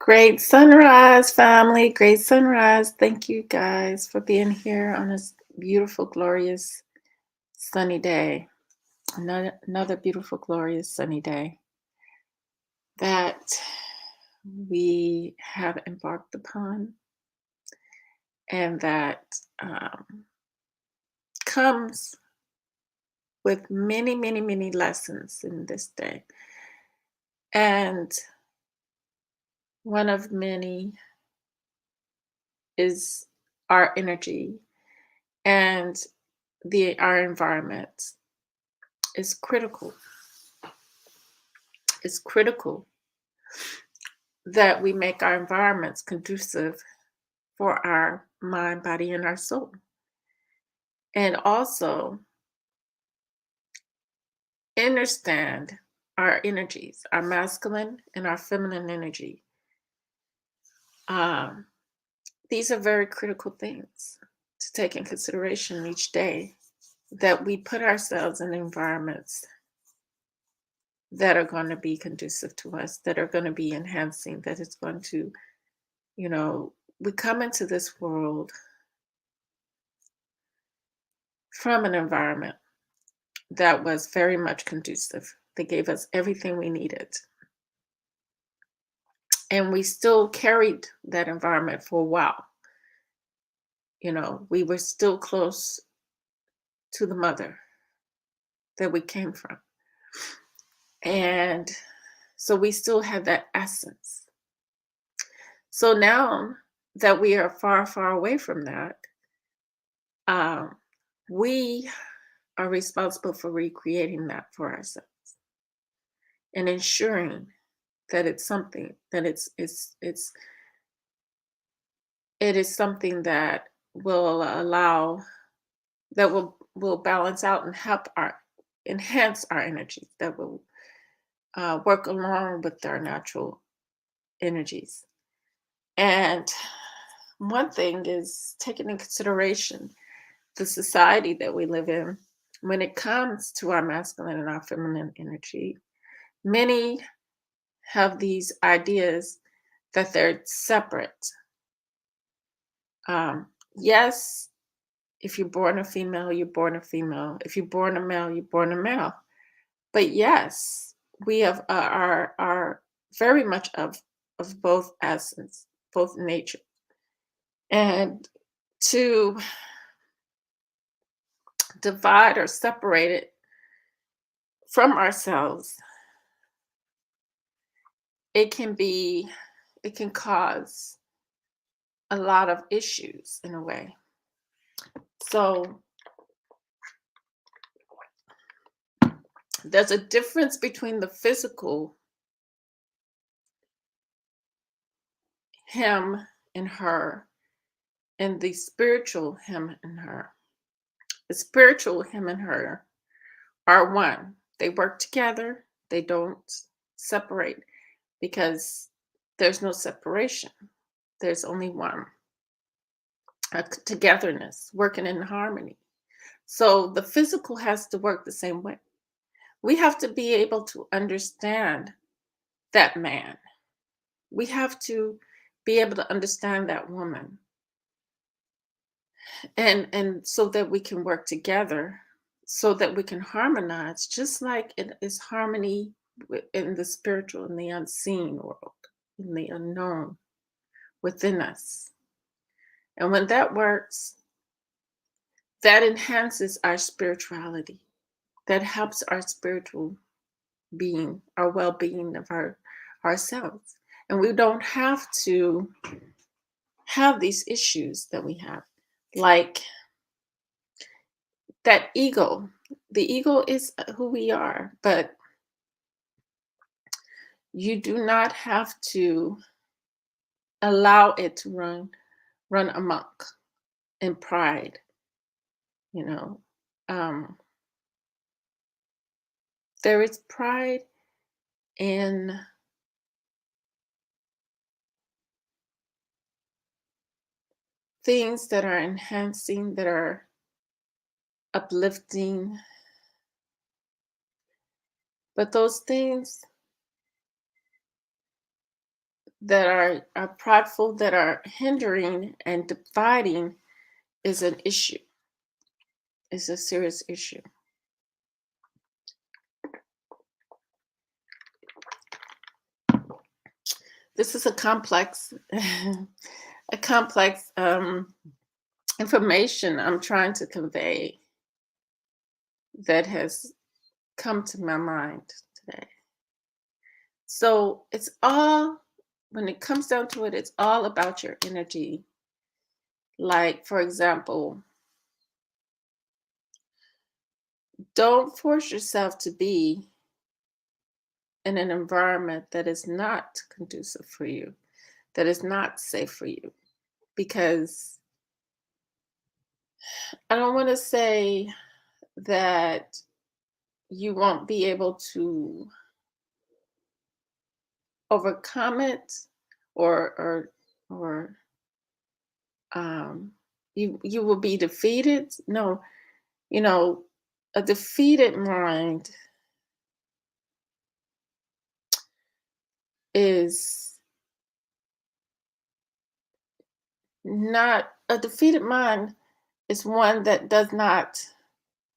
Great sunrise, family. Great sunrise. Thank you guys for being here on this beautiful, glorious, sunny day. Another beautiful, glorious, sunny day that we have embarked upon, and that comes with many, many, many lessons in this day. And one of many is our energy and our environment is critical. It's critical that we make our environments conducive for our mind, body, and our soul. And also understand our energies, our masculine and our feminine energy. Um, these are very critical things to take in consideration each day, that we put ourselves in environments that are going to be conducive to us, that are going to be enhancing, that is going to, we come into this world from an environment that was very much conducive. They gave us everything we needed. And we still carried that environment for a while. We were still close to the mother that we came from. And so we still had that essence. So now that we are far, far away from that, we are responsible for recreating that for ourselves and ensuring that it's something that it is something that will allow, that will balance out and help our enhance our energies, that will work along with our natural energies. And one thing is taking in consideration the society that we live in when it comes to our masculine and our feminine energy. Many have these ideas that they're separate. Yes, if you're born a female, you're born a female. If you're born a male, you're born a male. But yes, we have are very much of both essence, both nature. And to divide or separate it from ourselves, it can cause a lot of issues in a way. So there's a difference between the physical him and her and the spiritual him and her. The spiritual him and her are one. They work together. They don't separate because there's no separation. There's only one, a togetherness, working in harmony. So the physical has to work the same way. We have to be able to understand that man. We have to be able to understand that woman. And so that we can work together, so that we can harmonize, just like it is harmony in the spiritual, in the unseen world, in the unknown within us. And when that works, that enhances our spirituality. That helps our spiritual being, our well-being of ourselves. And we don't have to have these issues that we have, like that ego. The ego is who we are, but you do not have to allow it to run amok in pride. you know um, there is pride in things that are enhancing, that are uplifting, but those things, that are prideful, that are hindering and dividing, is an issue. Is a serious issue. This is a complex, a complex information I'm trying to convey that has come to my mind today. So it's all, when it comes down to it, it's all about your energy. Like, for example, don't force yourself to be in an environment that is not conducive for you, that is not safe for you. Because I don't want to say that you won't be able to overcome it, or um you will be defeated. No, you know, a defeated mind is not a defeated mind is one that does not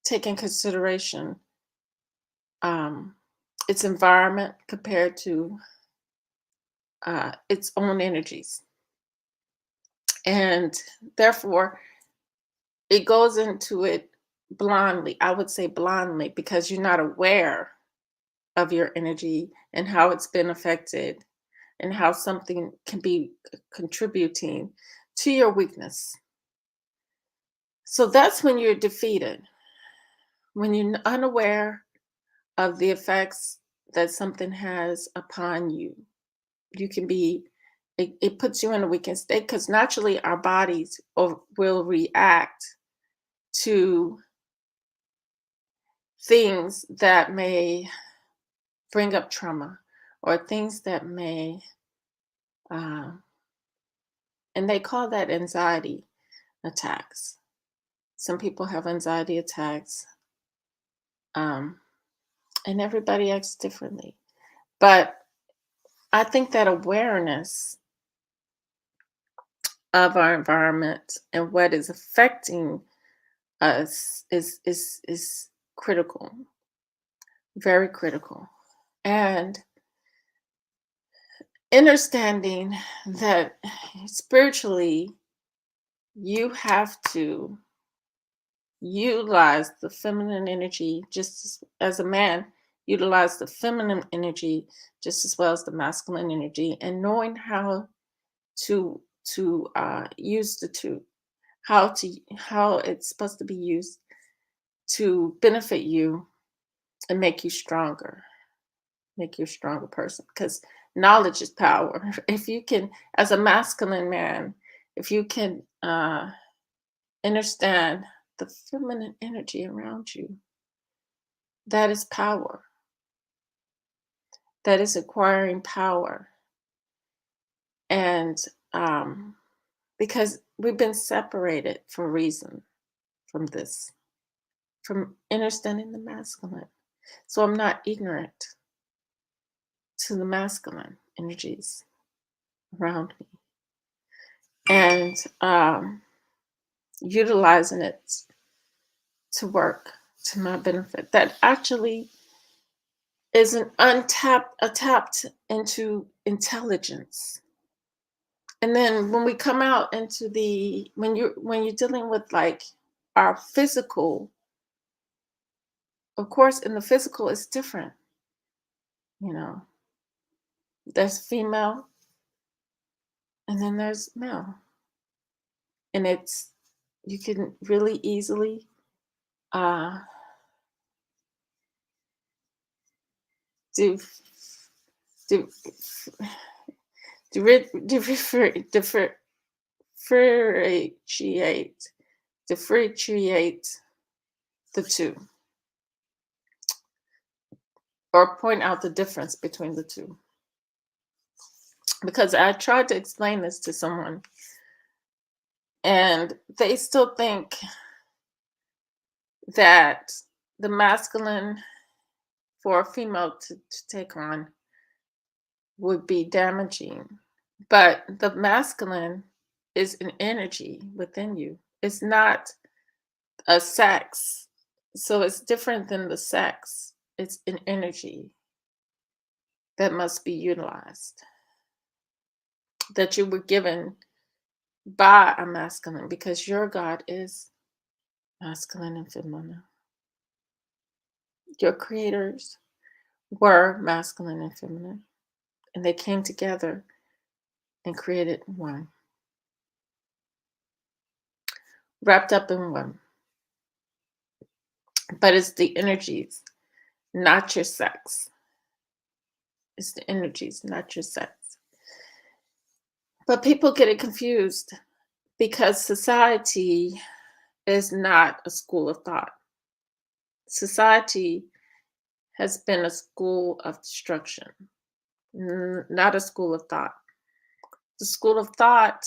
take in consideration um its environment compared to its own energies, and therefore it goes into it blindly. I would say blindly, because you're not aware of your energy and how it's been affected, and how something can be contributing to your weakness. So that's when you're defeated, when you're unaware of the effects that something has upon you. You can be, it puts you in a weakened state, because naturally our bodies will react to things that may bring up trauma, or things that may, uh, and they call that anxiety attacks. Some people have anxiety attacks, um, and everybody acts differently. But I think that awareness of our environment and what is affecting us is critical, very critical. And understanding that spiritually you have to utilize the feminine energy just as a man utilize the feminine energy just as well as the masculine energy, and knowing how to use the two, how it's supposed to be used to benefit you and make you a stronger person, because knowledge is power. If you can, as a masculine man, if you can understand the feminine energy around you, that is power. That is acquiring power. And because we've been separated for a reason from this, from understanding the masculine. So I'm not ignorant to the masculine energies around me, and utilizing it to work to my benefit. That actually is an a tapped into intelligence. And then when we come out into the, when you're dealing with like our physical, of course in the physical it's different, you know. There's female and then there's male. And it's, you can really easily uh do do differentiate differentiate the two, or point out the difference between the two. Because I tried to explain this to someone and they still think that the masculine for a female to take on would be damaging But the masculine is an energy within you. It's not a sex. So it's different than the sex. It's an energy that must be utilized, that you were given by a masculine, because your God is masculine and feminine. Your creators were masculine and feminine, and they came together and created one, wrapped up in one. But it's the energies, not your sex. It's the energies, not your sex. But people get it confused because society is not a school of thought. Society has been a school of destruction, not a school of thought. The school of thought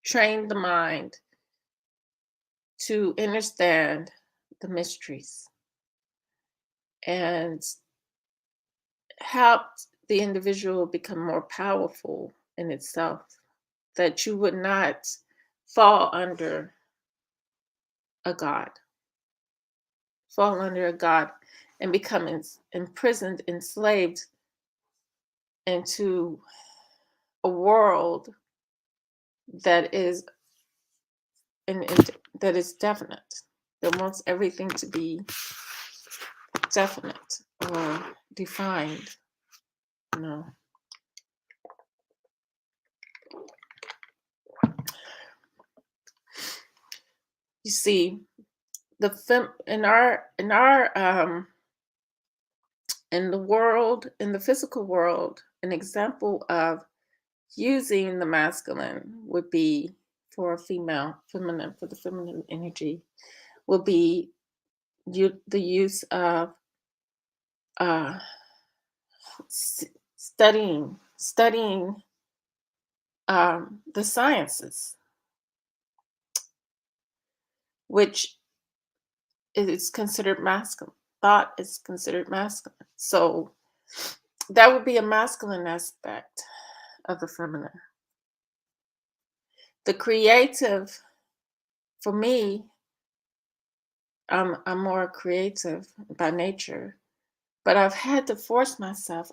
trained the mind to understand the mysteries and helped the individual become more powerful in itself, that you would not fall under a god, fall under a god and become imprisoned, enslaved into a world that is that is definite, that wants everything to be definite or defined. No. You see, the in the world, in the physical world, an example of using the masculine would be for a feminine, for the feminine energy, will be the use of uh, studying the sciences, which is considered masculine. Thought is considered masculine. So that would be a masculine aspect of the feminine. The creative, for me, I'm more creative by nature, but I've had to force myself.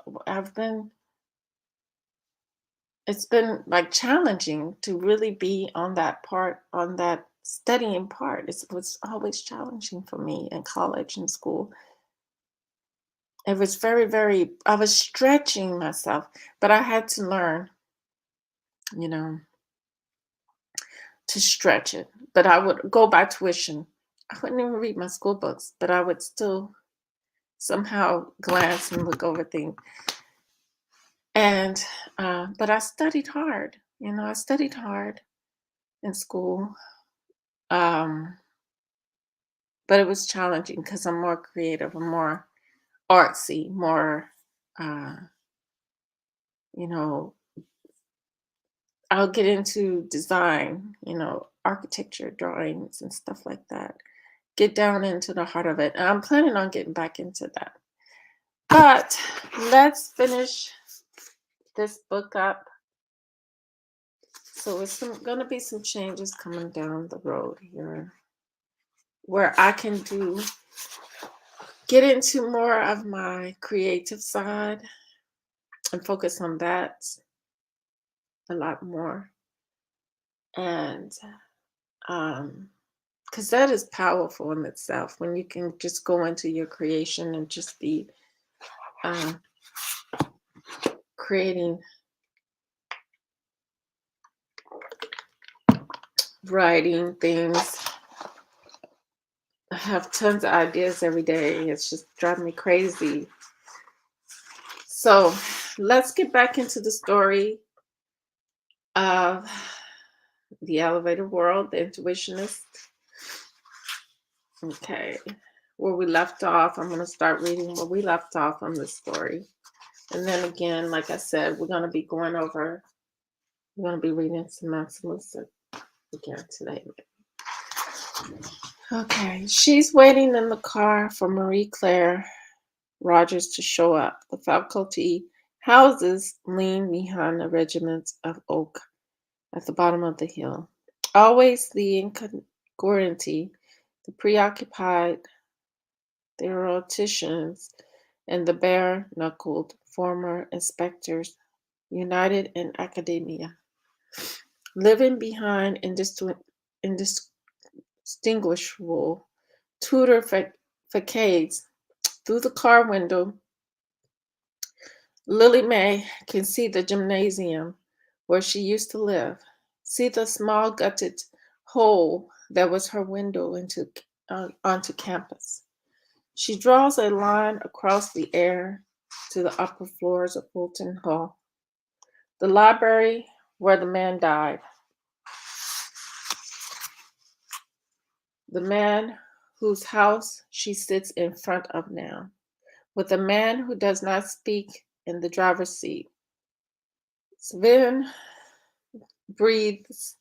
It's been like challenging to really be on that part, on that studying part. It was always challenging for me in college and school. It was I was stretching myself, but I had to learn, you know, to stretch it. But I would go by tuition. I wouldn't even read my school books, but I would still somehow glance and look over things. And, but I studied hard. I studied hard in school. Um, but it was challenging because I'm more creative, I'm more artsy, more, uh, you know, I'll get into design, architecture, drawings, and stuff like that. Get down into the heart of it. And I'm planning on getting back into that. But let's finish this book up. So it's going to be some changes coming down the road here where I can get into more of my creative side and focus on that a lot more. And because that is powerful in itself when you can just go into your creation and just be uh, creating, writing things. I have tons of ideas every day. It's just driving me crazy. So let's get back into the story of the elevator world, the intuitionist. Okay, where we left off, I'm going to start reading where we left off on this story. And then again, like I said, we're going to be reading some Mansa Musa again today. Okay, she's waiting in the car for Marie Claire Rogers to show up. The faculty Houses lean behind the regiments of oak at the bottom of the hill. Always the incongruity, the preoccupied theoreticians, and the bare knuckled former inspectors united in academia, living behind indistinguishable Tudor facades. Through the car window, Lily May can see the gymnasium where she used to live, see the small gutted hole that was her window onto campus. She draws a line across the air to the upper floors of Fulton Hall, the library where the man died, the man whose house she sits in front of now, with a man who does not speak in the driver's seat. Sven breathes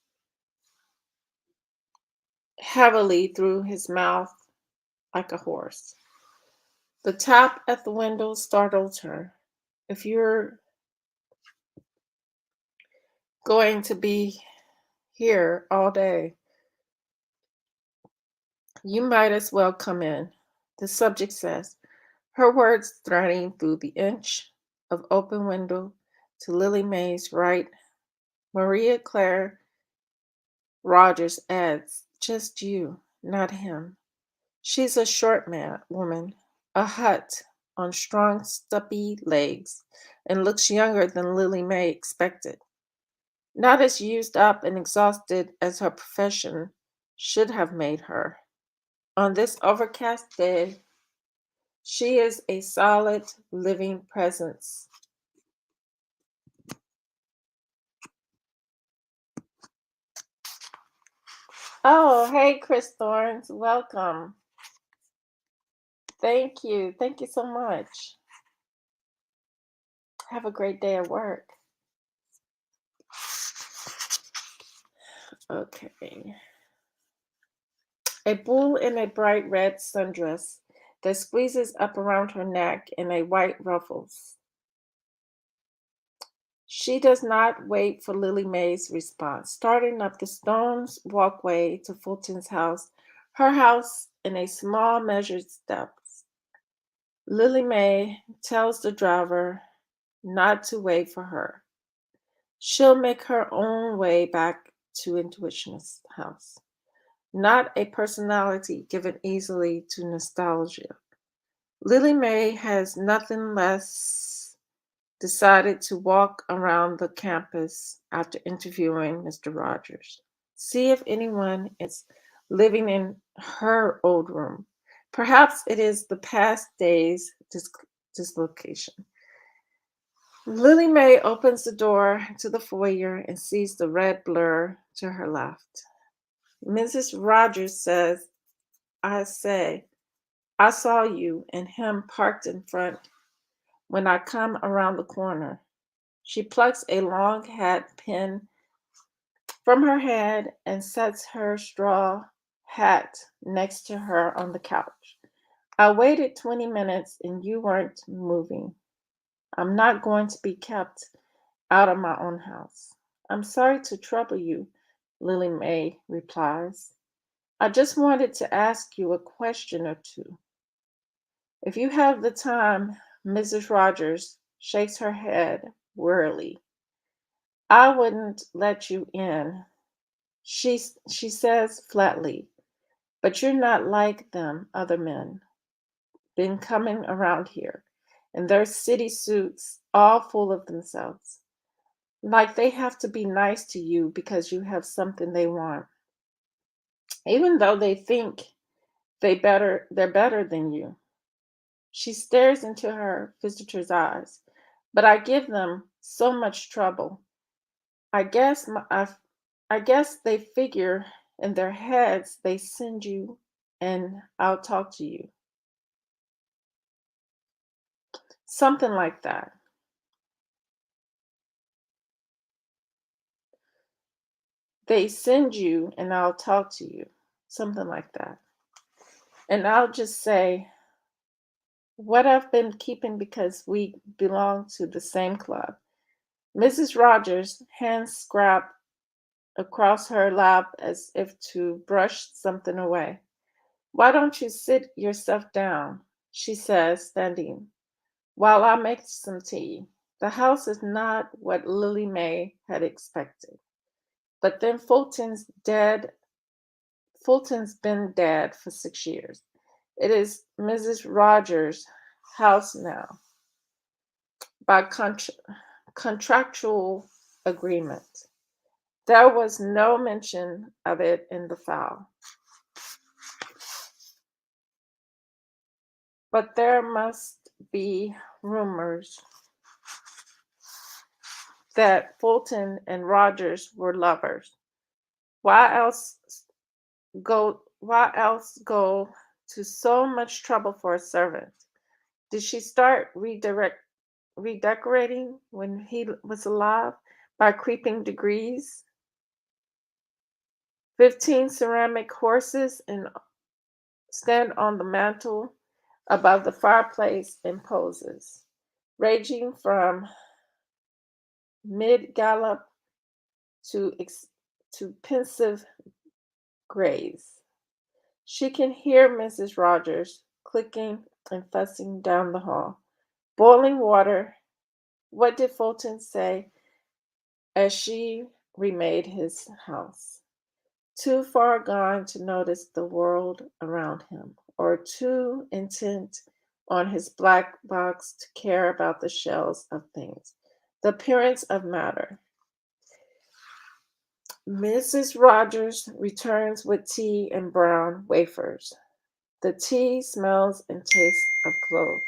heavily through his mouth like a horse. The tap at the window startles her. If you're going to be here all day, you might as well come in, the subject says, her words threading through the inch of open window to Lily May's right. Maria Claire Rogers adds, just you, not him. She's a short woman, a hut on strong, stubby legs, and looks younger than Lily May expected. Not as used up and exhausted as her profession should have made her. On this overcast day, she is a solid, living presence. Oh, hey, Chris Thorns, welcome. Thank you. Thank you so much. Have a great day at work. Okay. A bull in a bright red sundress that squeezes up around her neck in a white ruffles. She does not wait for Lily May's response. Starting up the stones walkway to Fulton's house, her house in a small measured steps, Lily May tells the driver not to wait for her. She'll make her own way back to Intuitionist house. Not a personality given easily to nostalgia. Lily May has nothing less decided to walk around the campus after interviewing Mr. Rogers. See if anyone is living in her old room. Perhaps it is the past day's dislocation. Lily May opens the door to the foyer and sees the red blur to her left. Mrs. Rogers says, I saw you and him parked in front when I come around the corner. She plucks a long hat pin from her head and sets her straw hat next to her on the couch. I waited 20 minutes and you weren't moving. I'm not going to be kept out of my own house. I'm sorry to trouble you, Lily May replies. I just wanted to ask you a question or two. If you have the time, Mrs. Rogers shakes her head wearily. I wouldn't let you in, she says flatly, but you're not like them other men. Been coming around here, in their city suits, all full of themselves. Like they have to be nice to you because you have something they want. Even though they think they're better than you. She stares into her visitor's eyes. But I give them so much trouble. I guess I guess they figure in their heads they send you and I'll talk to you. Something like that. They send you and I'll talk to you. Something like that. And I'll just say, what I've been keeping because we belong to the same club. Mrs. Rogers, hands scrapped across her lap as if to brush something away. Why don't you sit yourself down? She says, standing, while I make some tea. The house is not what Lily May had expected. But then Fulton's been dead for 6 years. It is Mrs. Rogers' house now, by contractual agreement. There was no mention of it in the file. But there must be rumors that Fulton and Rogers were lovers. Why else why else go to so much trouble for a servant? Did she start redecorating when he was alive by creeping degrees? 15 ceramic horses and stand on the mantel above the fireplace in poses, ranging from mid gallop to pensive graze. She can hear Mrs. Rogers clicking and fussing down the hall. Boiling water. What did Fulton say as she remade his house? Too far gone to notice the world around him, or too intent on his black box to care about the shells of things, the appearance of matter. Mrs. Rogers returns with tea and brown wafers. The tea smells and tastes of cloves.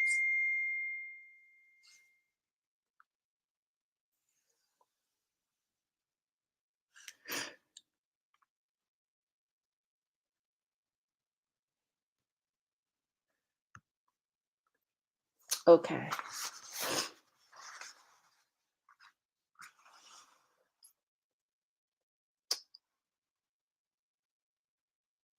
Okay.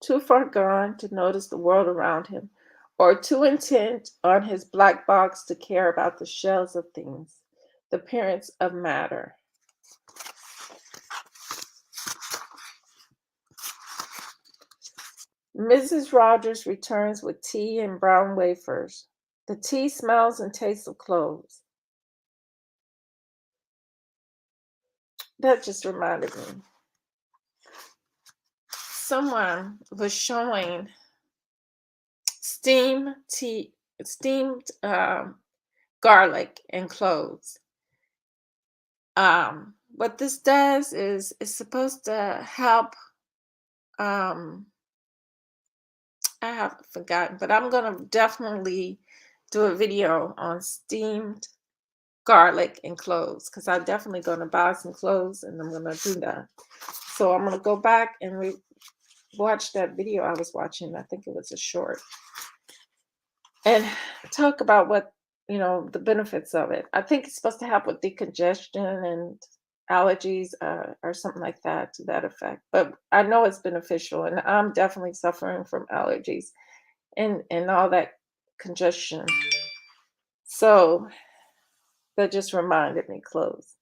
Too far gone to notice the world around him, or too intent on his black box to care about the shells of things, the appearance of matter. Mrs. Rogers returns with tea and brown wafers. The tea smells and tastes of cloves. That just reminded me. Someone was showing steamed garlic and cloves. What this does is it's supposed to help. I have forgotten, but I'm gonna definitely do a video on steamed garlic and cloves because I'm definitely gonna buy some cloves and I'm gonna do that. So I'm gonna go back and watch that video I was watching. I think it was a short, and talk about what the benefits of it. I think it's supposed to help with decongestion and allergies, or something like that, to that effect. But I know it's beneficial, and I'm definitely suffering from allergies and all that congestion. So that just reminded me. Close.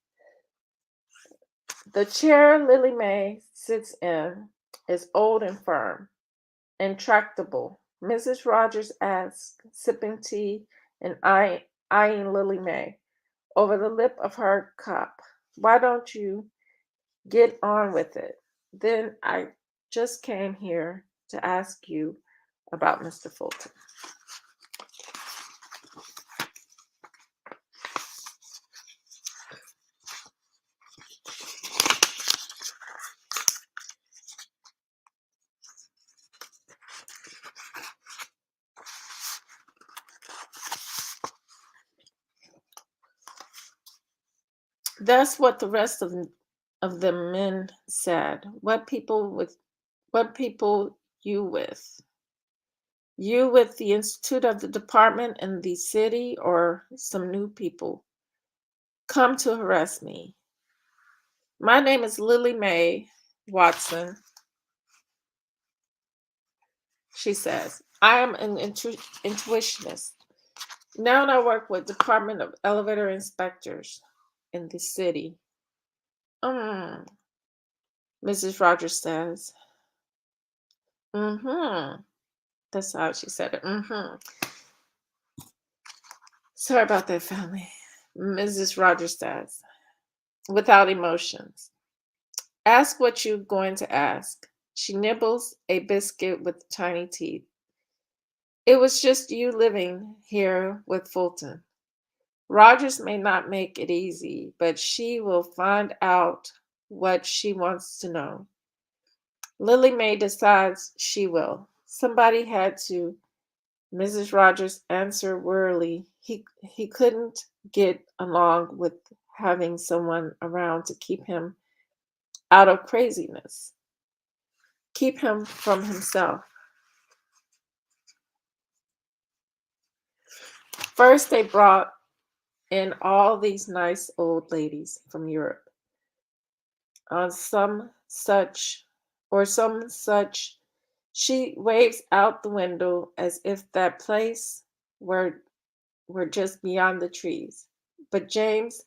The chair Lily May sits in is old and firm. Intractable. Mrs. Rogers asks, sipping tea and eyeing Lily May over the lip of her cup. Why don't you get on with it? Then I just came here to ask you about Mr. Fulton. That's what the rest of the men said. What people you with? You with the Institute of the Department in the city, or some new people come to harass me? My name is Lily Mae Watson, she says. I am an intuitionist. Now I work with Department of Elevator Inspectors in the city. Mm, Mrs. Rogers says. Mm-hmm. That's how she said it. Mm-hmm. Sorry about that, family. Mrs. Rogers says, without emotions. Ask what you're going to ask. She nibbles a biscuit with tiny teeth. It was just you living here with Fulton. Rogers may not make it easy, but she will find out what she wants to know. Lily Mae decides she will. Somebody had to. Mrs. Rogers answered wearily. He couldn't get along with having someone around to keep him out of craziness, keep him from himself. First, they brought in all these nice old ladies from Europe on some such. She waves out the window as if that place were just beyond the trees. But James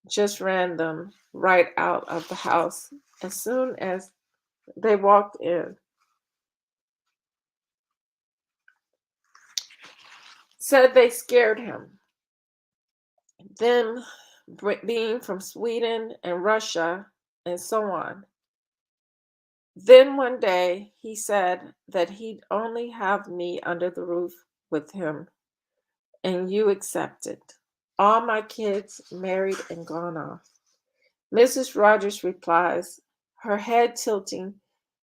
just ran them right out of the house as soon as they walked in. Said they scared him. Them being from Sweden and Russia and so on. Then one day he said that he'd only have me under the roof with him, and you accepted. All my kids married and gone off. Mrs. Rogers replies, her head tilting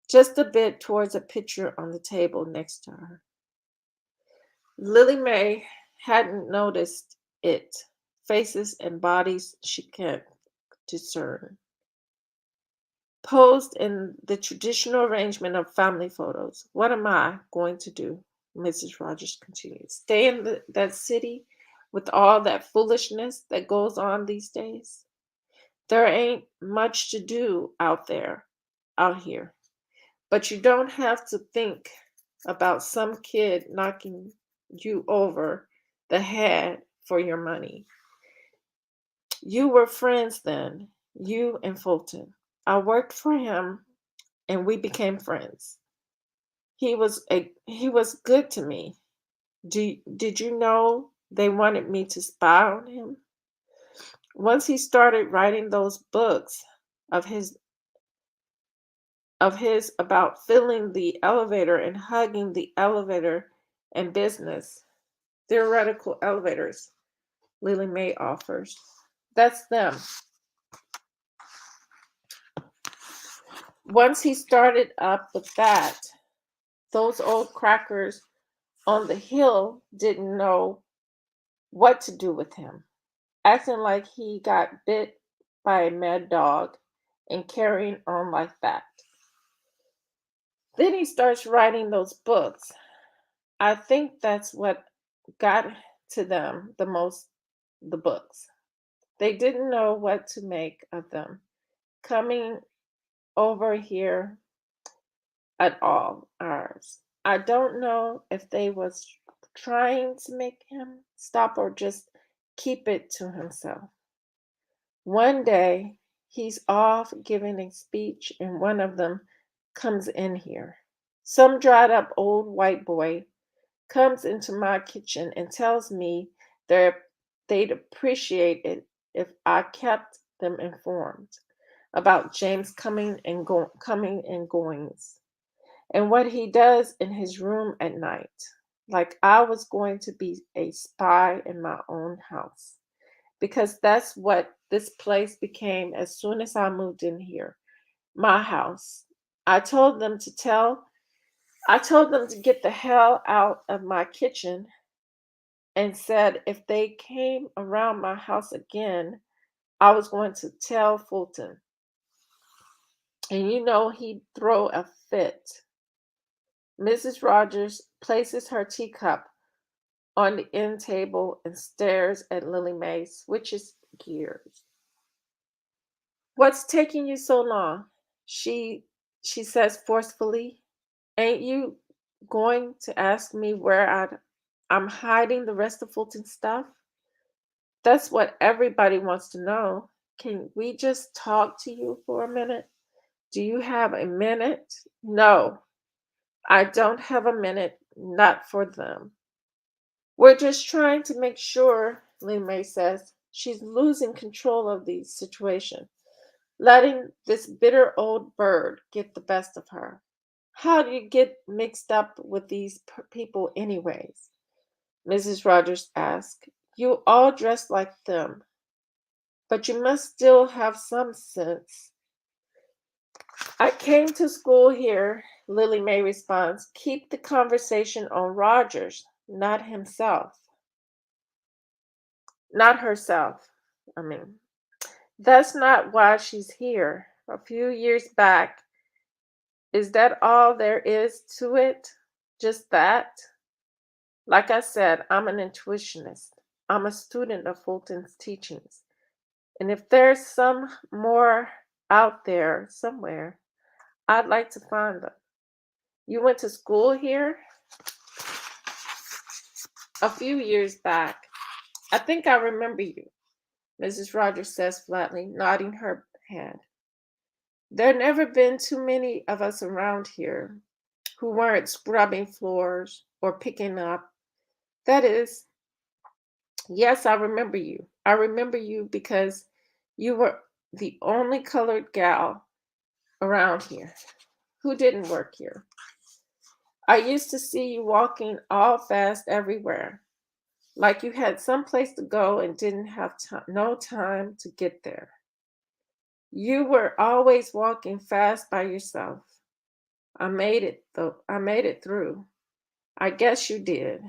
just a bit towards a picture on the table next to her. Lily Mae hadn't noticed it. Faces and bodies she can't discern. Posed in the traditional arrangement of family photos. What am I going to do? Mrs. Rogers continued. Stay in that city with all that foolishness that goes on these days? There ain't much to do out here. But you don't have to think about some kid knocking you over the head for your money. You were friends then, you and Fulton. I worked for him and we became friends. He was good to me. Did you know they wanted me to spy on him? Once he started writing those books of his about filling the elevator and hugging the elevator and business. Theoretical elevators, Lily Mae offers. That's them. Once he started up with that, those old crackers on the hill didn't know what to do with him, acting like he got bit by a mad dog and carrying on like that. Then he starts writing those books. I think that's what got to them the most, the books. They didn't know what to make of them coming over here at all, ours. I don't know if they was trying to make him stop or just keep it to himself. One day he's off giving a speech and one of them comes in here. Some dried up old white boy comes into my kitchen and tells me they'd appreciate it if I kept them informed about James coming and goings and what he does in his room at night, like I was going to be a spy in my own house, because that's what this place became as soon as I moved in here, my house. I told them to tell I told them to get the hell out of my kitchen and said if they came around my house again, I was going to tell Fulton. And he'd throw a fit. Mrs. Rogers places her teacup on the end table and stares at Lily Mae, switches gears. What's taking you so long? She says forcefully. Ain't you going to ask me where I'd I'm hiding the rest of Fulton's stuff? That's what everybody wants to know. Can we just talk to you for a minute? Do you have a minute? No, I don't have a minute, not for them. We're just trying to make sure, Lee May says, she's losing control of the situation, letting this bitter old bird get the best of her. How do you get mixed up with these people, anyways? Mrs. Rogers asked. You all dress like them, but you must still have some sense. I came to school here, Lily May responds. Keep the conversation on Rogers, not himself. Not herself, I mean. That's not why she's here. A few years back, is that all there is to it? Just that? Like I said, I'm an intuitionist. I'm a student of Fulton's teachings. And if there's some more out there somewhere, I'd like to find them. You went to school here? A few years back. I think I remember you, Mrs. Rogers says flatly, nodding her head. There never been too many of us around here who weren't scrubbing floors or picking up. That is, yes, I remember you. I remember you because you were the only colored gal around here who didn't work here. I used to see you walking all fast everywhere, like you had someplace to go and didn't have no time to get there. You were always walking fast by yourself. I made it though. I made it through. I guess you did.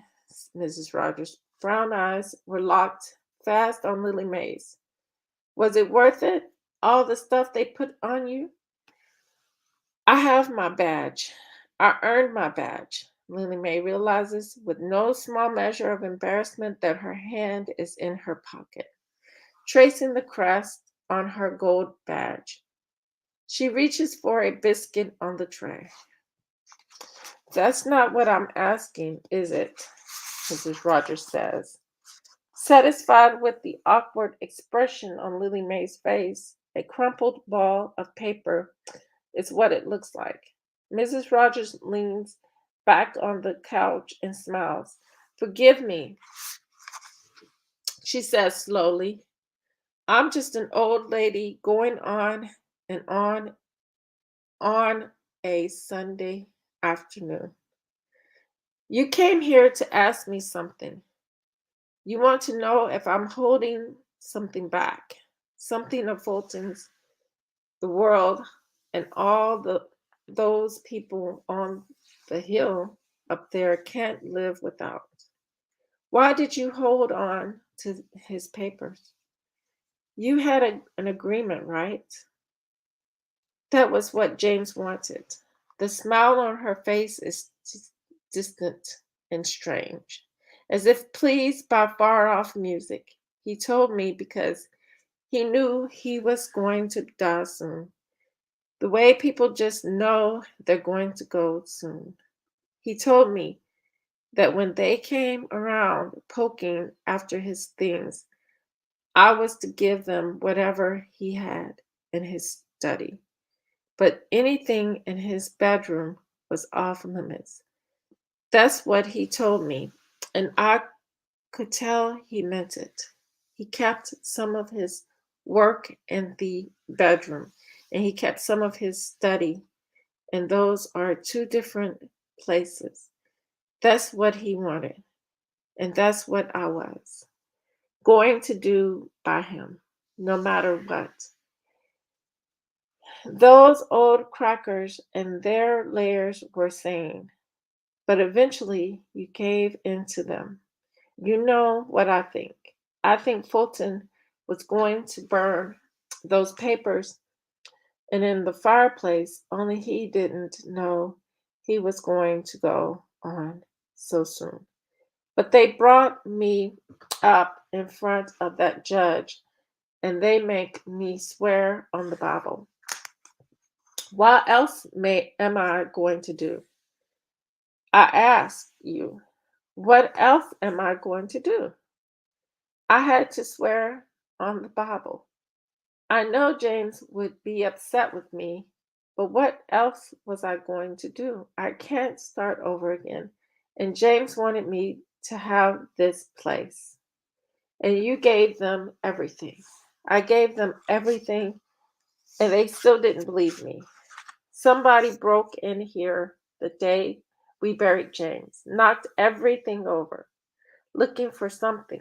Mrs. Rogers' brown eyes were locked fast on Lily May's. Was it worth it? All the stuff they put on you? I have my badge. I earned my badge. Lily May realizes with no small measure of embarrassment that her hand is in her pocket, tracing the crest on her gold badge. She reaches for a biscuit on the tray. That's not what I'm asking, is it? Mrs. Rogers says. Satisfied with the awkward expression on Lily May's face, a crumpled ball of paper is what it looks like. Mrs. Rogers leans back on the couch and smiles. Forgive me, she says slowly. I'm just an old lady going and on a Sunday afternoon. You came here to ask me something. You want to know if I'm holding something back, something of Fulton's, the world, and all those people on the hill up there can't live without. Why did you hold on to his papers? You had an agreement, right? That was what James wanted. The smile on her face is distant and strange, as if pleased by far off music. He told me because he knew he was going to die soon. The way people just know they're going to go soon. He told me that when they came around poking after his things, I was to give them whatever he had in his study. But anything in his bedroom was off limits. That's what he told me, and I could tell he meant it. He kept some of his work in the bedroom, and he kept some of his study, and those are two different places. That's what he wanted, and that's what I was going to do by him, no matter what. Those old crackers and their layers were saying, but eventually you gave in to them. You know what I think. I think Fulton was going to burn those papers and in the fireplace, only he didn't know he was going to go on so soon. But they brought me up in front of that judge and they make me swear on the Bible. What else am I going to do? I ask you, What else am I going to do? I had to swear on the Bible. I know James would be upset with me, but what else was I going to do? I can't start over again. And James wanted me to have this place. And you gave them everything. I gave them everything, and they still didn't believe me. Somebody broke in here the day we buried James, knocked everything over, looking for something.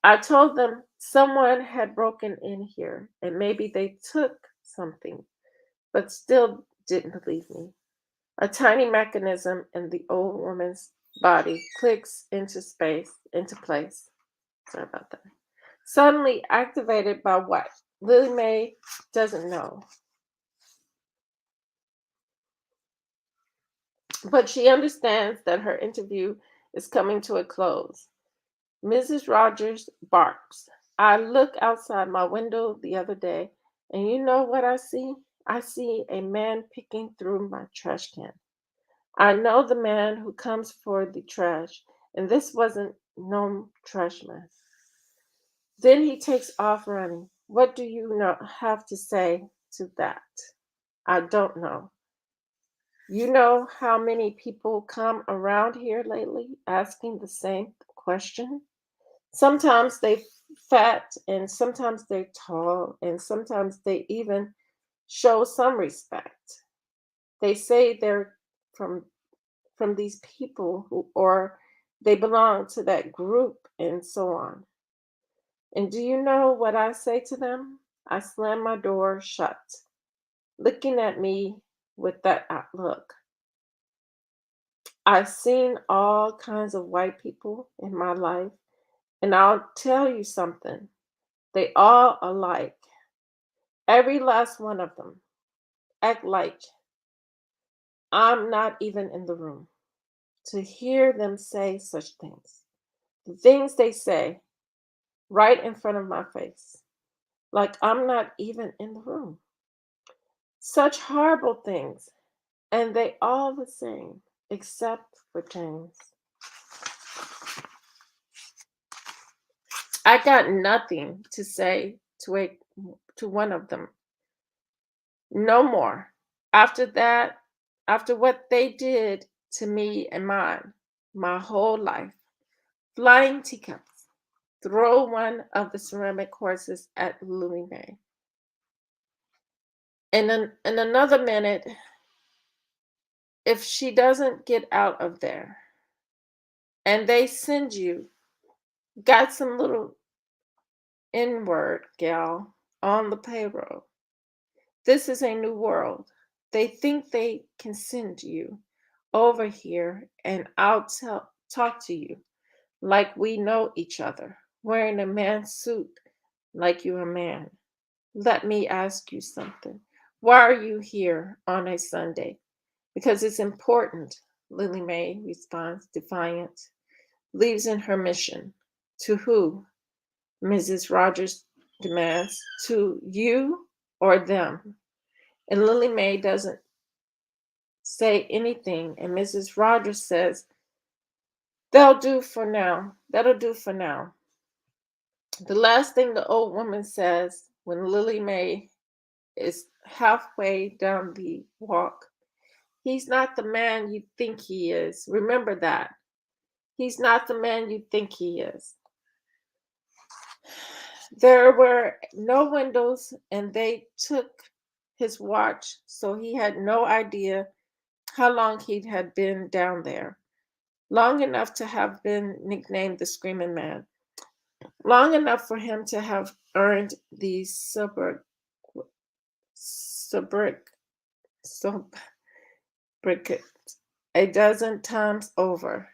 I told them someone had broken in here and maybe they took something, but still didn't believe me. A tiny mechanism in the old woman's body clicks into place. Sorry about that. Suddenly activated by what? Lily Mae doesn't know. But she understands that her interview is coming to a close. Mrs. Rogers barks. I look outside my window the other day, and you know what I see? I see a man picking through my trash can. I know the man who comes for the trash, and this wasn't no trash man. Then he takes off running. What do you know, have to say to that? I don't know. You know how many people come around here lately asking the same question? Sometimes they fat and sometimes they're tall and sometimes they even show some respect. They say they're from from these people who or they belong to that group and so on. And do you know what I say to them? I slam my door shut, looking at me with that look. I've seen all kinds of white people in my life, and I'll tell you something. They all alike. Every last one of them act like I'm not even in the room. To hear them say such things, the things they say right in front of my face, like I'm not even in the room. Such horrible things, and they all the same, except for James. I got nothing to say to one of them. No more. After that, after what they did to me and mine, my whole life, flying teacups, throw one of the ceramic horses at Louis May. And in another minute, if she doesn't get out of there, and they send you, got some little N-word gal on the payroll. This is a new world. They think they can send you over here and talk to you like we know each other, wearing a man's suit like you're a man. Let me ask you something. Why are you here on a Sunday? Because it's important, Lily Mae responds, defiant, leaves in her mission. To who? Mrs. Rogers demands. To you or them? And Lily Mae doesn't say anything, and Mrs. Rogers says, "That'll do for now. That'll do for now." The last thing the old woman says when Lily Mae is halfway down the walk, he's not the man you think he is. Remember that. He's not the man you think he is. There were no windows, and they took his watch, so he had no idea how long he had been down there. Long enough to have been nicknamed the Screaming Man. Long enough for him to have earned the sobriquet a dozen times over.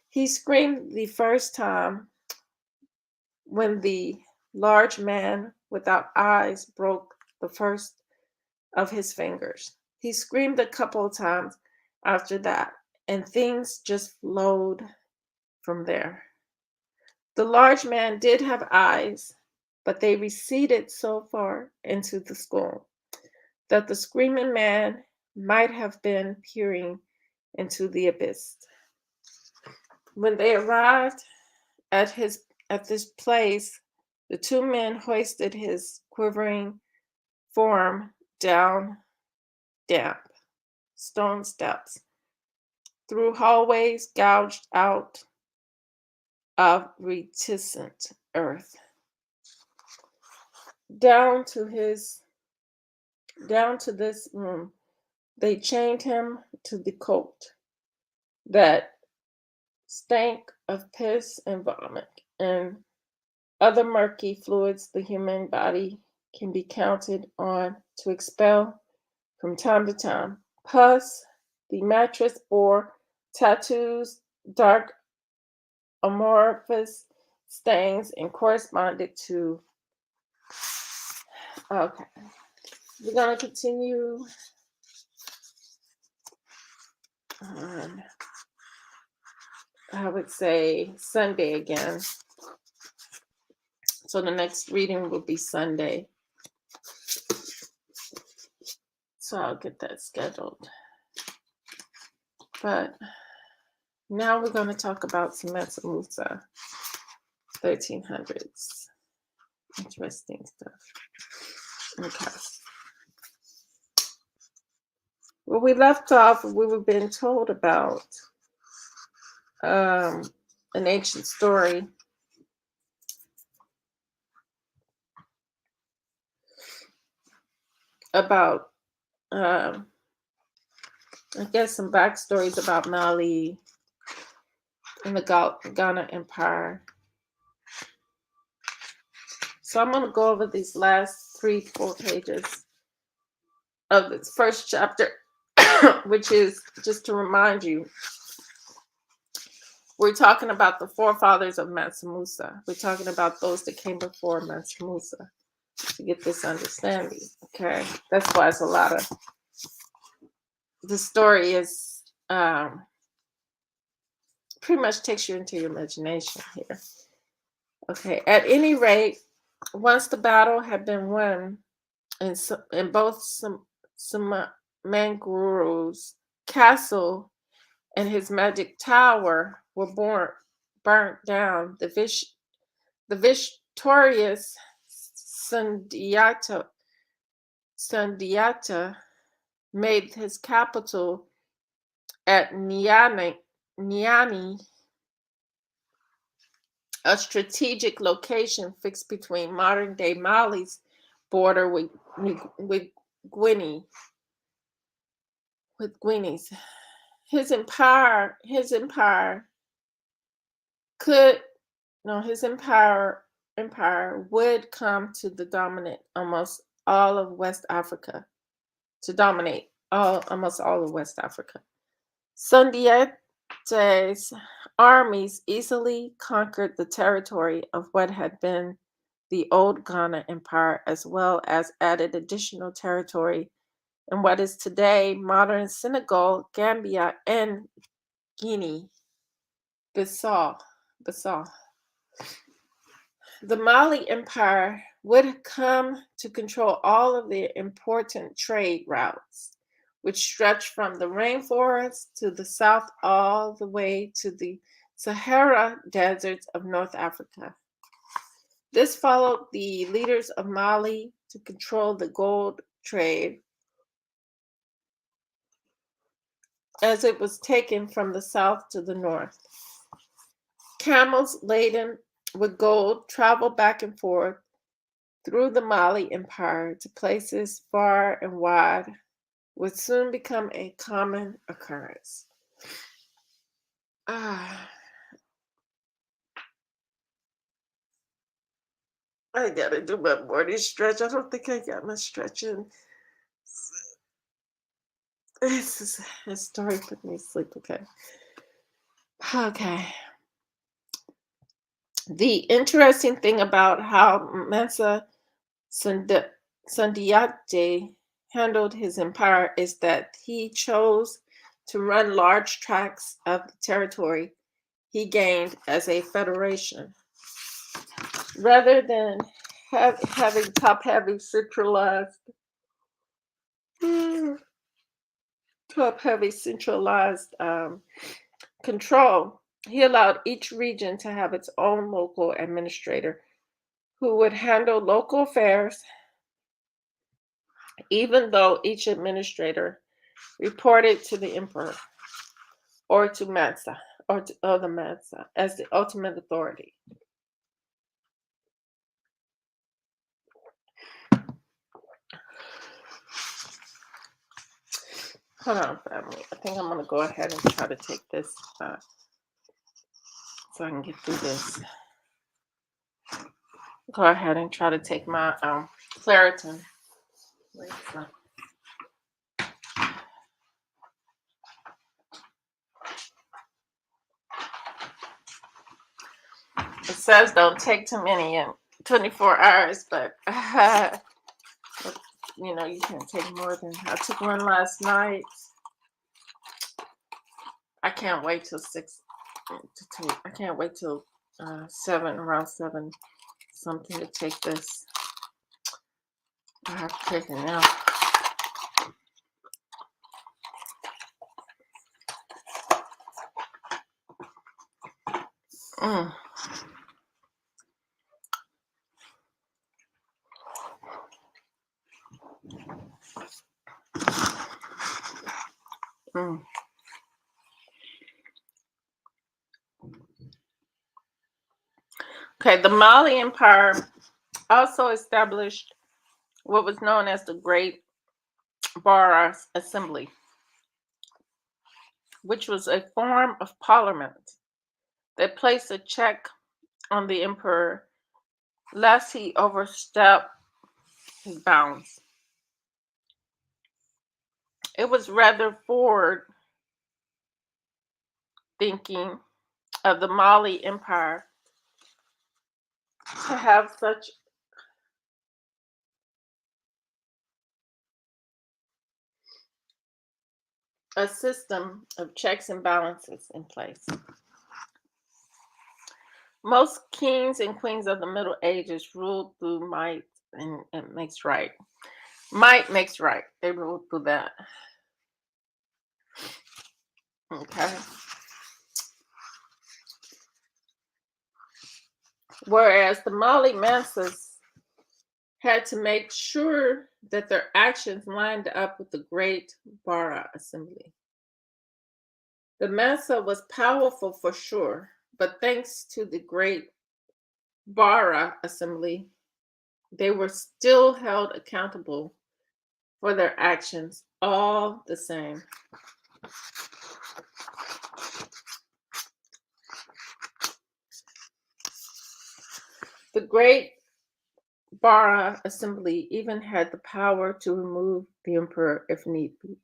He screamed the first time when the large man without eyes broke the first of his fingers. He screamed a couple of times after that, and things just flowed from there. The large man did have eyes, but they receded so far into the skull that the screaming man might have been peering into the abyss. When they arrived at his at this place, the two men hoisted his quivering form down damp stone steps, through hallways gouged out of reticent earth, down to his down to this room. They chained him to the coat that stank of piss and vomit and other murky fluids the human body can be counted on to expel from time to time. Pus, the mattress bore tattoos, dark amorphous stains, and corresponded to. Okay, we're going to continue on, I would say, Sunday again. So the next reading will be Sunday. So I'll get that scheduled. But now we're going to talk about some Mansa Musa, 1300s. Interesting stuff. Okay. Well, we left off, we were being told about an ancient story about, I guess, some backstories about Mali and the Ghana Empire. So I'm going to go over these last 3-4 pages of this first chapter, which is just to remind you, we're talking about the forefathers of Mansa Musa. We're talking about those that came before Mansa Musa to get this understanding. Okay, that's why it's a lot of the story is pretty much takes you into your imagination here. Okay, at any rate, once the battle had been won, and both Manguru's castle and his magic tower were burnt down, the victorious Sundiata made his capital at Niani, a strategic location fixed between modern-day Mali's border with Guinea. His empire would come to dominate almost all of West Africa. Sundiata's armies easily conquered the territory of what had been the old Ghana Empire, as well as added additional territory in what is today modern Senegal, Gambia, and Guinea-Bissau. The Mali Empire would come to control all of the important trade routes, which stretched from the rainforest to the south all the way to the Sahara deserts of North Africa. This followed the leaders of Mali to control the gold trade as it was taken from the south to the north. Camels laden with gold traveled back and forth through the Mali Empire to places far and wide, would soon become a common occurrence. I gotta do my morning stretch. I don't think I got my stretching. This story put me to sleep. Okay. The interesting thing about how Mansa Sundiate handled his empire is that he chose to run large tracts of the territory he gained as a federation, rather than having top-heavy centralized control. He allowed each region to have its own local administrator who would handle local affairs, even though each administrator reported to the emperor or to Mansa or the Mansa as the ultimate authority. Hold on, family. I think I'm going to go ahead and try to take this so I can get through this. Go ahead and try to take my Claritin. Wait, so. It says don't take too many in 24 hours, but you know, you can't take more than I took one last night. I can't wait till 6 to take. I can't wait till 7, around 7 something to take this. I have to take it now. Mm. Mm. Okay, the Mali Empire also established what was known as the Great Bar Assembly, which was a form of parliament that placed a check on the emperor lest he overstep his bounds. It was rather forward thinking of the Mali Empire to have such a system of checks and balances in place. Most kings and queens of the Middle Ages ruled through might and it makes right. Might makes right. They ruled through that. Okay. Whereas the Mali Mansas had to make sure that their actions lined up with the Great Bara Assembly. The Mansa was powerful for sure, but thanks to the Great Bara Assembly, they were still held accountable for their actions all the same. The Great Bara Assembly even had the power to remove the emperor if need be,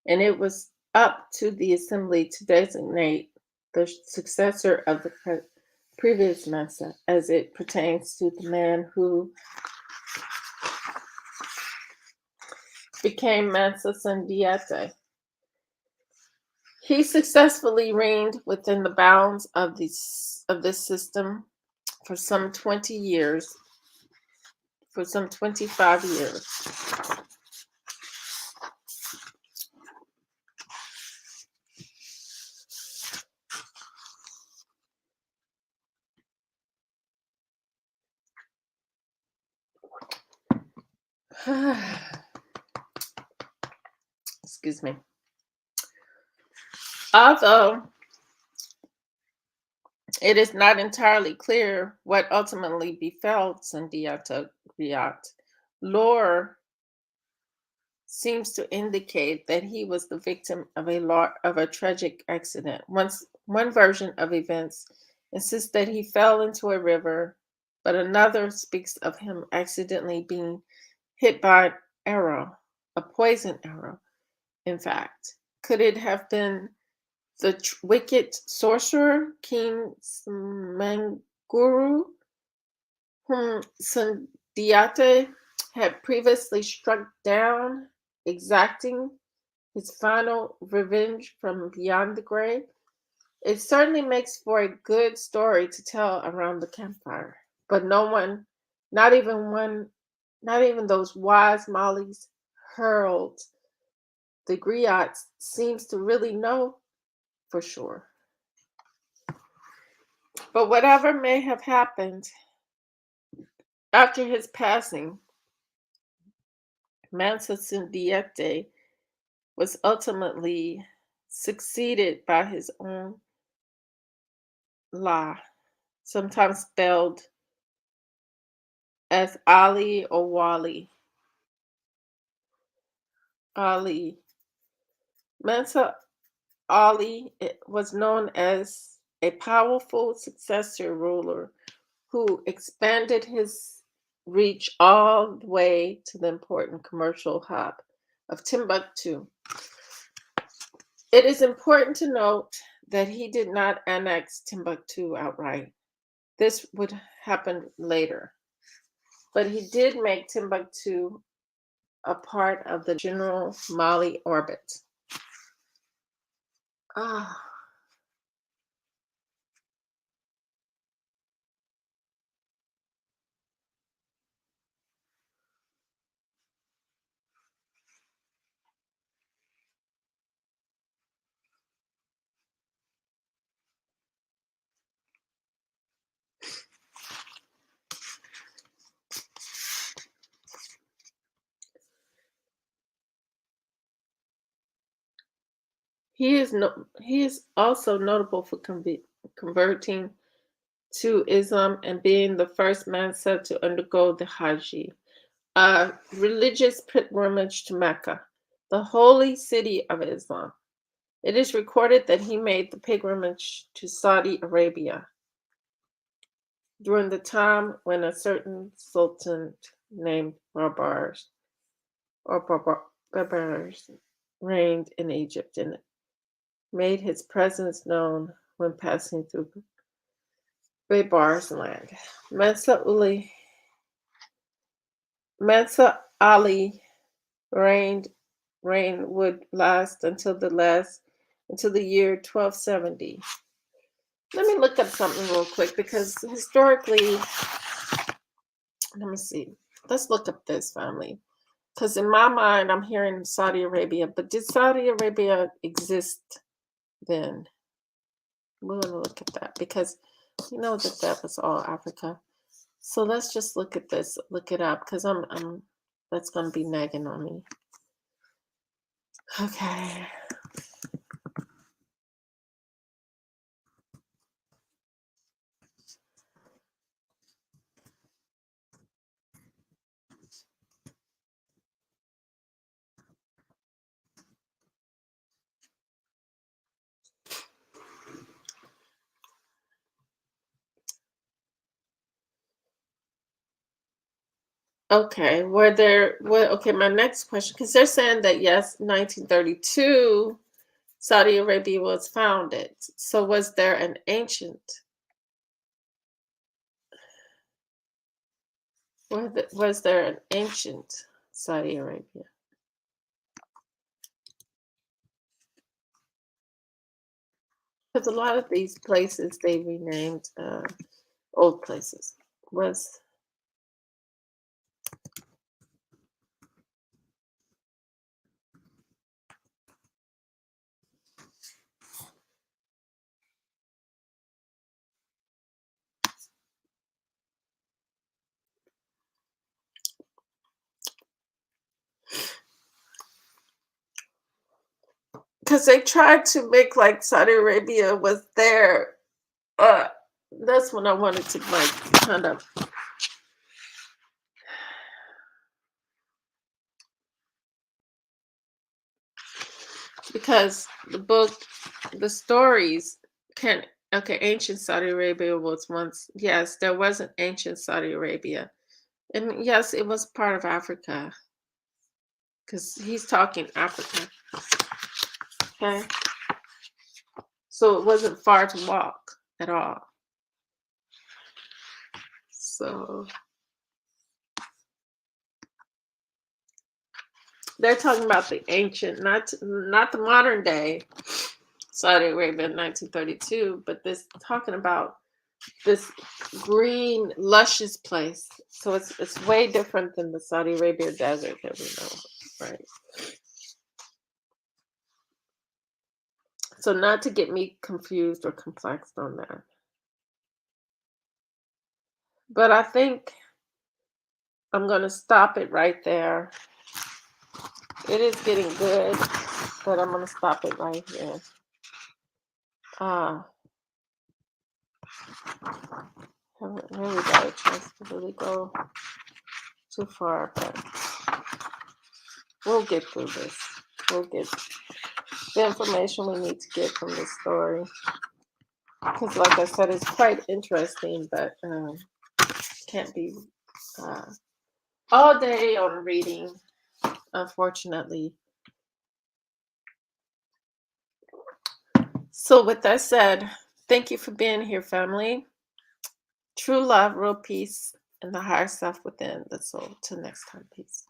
and it was up to the assembly to designate the successor of the previous Mansa as it pertains to the man who became Mansa Sundiate. He successfully reigned within the bounds of this system for some 20 years, for some 25 years. Excuse me. Although it is not entirely clear what ultimately befell Sundiata Griot, lore seems to indicate that he was the victim of a tragic accident. One version of events insists that he fell into a river, but another speaks of him accidentally being hit by an arrow, a poison arrow. In fact, could it have been the wicked sorcerer King Smanguru, whom Sundiata had previously struck down, exacting his final revenge from beyond the grave? It certainly makes for a good story to tell around the campfire, but no one, not even those wise Mollies hurled the griots, seems to really know for sure. But whatever may have happened after his passing, Mansa was ultimately succeeded by his own La, sometimes spelled as Ali or Wali. Ali. Mansa Ali was known as a powerful successor ruler who expanded his reach all the way to the important commercial hub of Timbuktu. It is important to note that he did not annex Timbuktu outright. This would happen later. But he did make Timbuktu a part of the general Mali orbit. Ah, he is also notable for converting to Islam and being the first Mansa to undergo the Hajj, a religious pilgrimage to Mecca, the holy city of Islam. It is recorded that he made the pilgrimage to Saudi Arabia during the time when a certain sultan named Barbars reigned in Egypt and made his presence known when passing through Barbars land. Mansa Ali, Mansa Ali reigned reign would last until the year 1270. Let me look up something real quick because historically, let me see. Let's look up this family. Because in my mind, I'm hearing Saudi Arabia, but did Saudi Arabia exist then? We're going to look at that because you know that was all Africa. So let's just look at this, look it up because I'm that's going to be nagging on me. Okay. Okay, okay, my next question, because they're saying that yes, 1932, Saudi Arabia was founded. So was there an ancient, was there an ancient Saudi Arabia? Because a lot of these places they renamed old places. Was because they tried to make like Saudi Arabia was there. Uh, that's when I wanted to like kind of because the stories can okay, ancient Saudi Arabia was once yes, there was an ancient Saudi Arabia. And yes, it was part of Africa because he's talking Africa. Okay. So it wasn't far to walk at all. So they're talking about the ancient, not the modern day Saudi Arabia in 1932, but this talking about this green, luscious place. So it's way different than the Saudi Arabia desert that we know, right? So not to get me confused or complexed on that. But I think I'm going to stop it right there. It is getting good, but I'm going to stop it right here. Uh, haven't really got a chance to really go too far, but we'll get through this. We'll get the information we need to get from this story. Because, like I said, it's quite interesting, but can't be uh, all day on reading, unfortunately. So, with that said, thank you for being here, family. True love, real peace, and the higher self within the soul. Till next time, peace.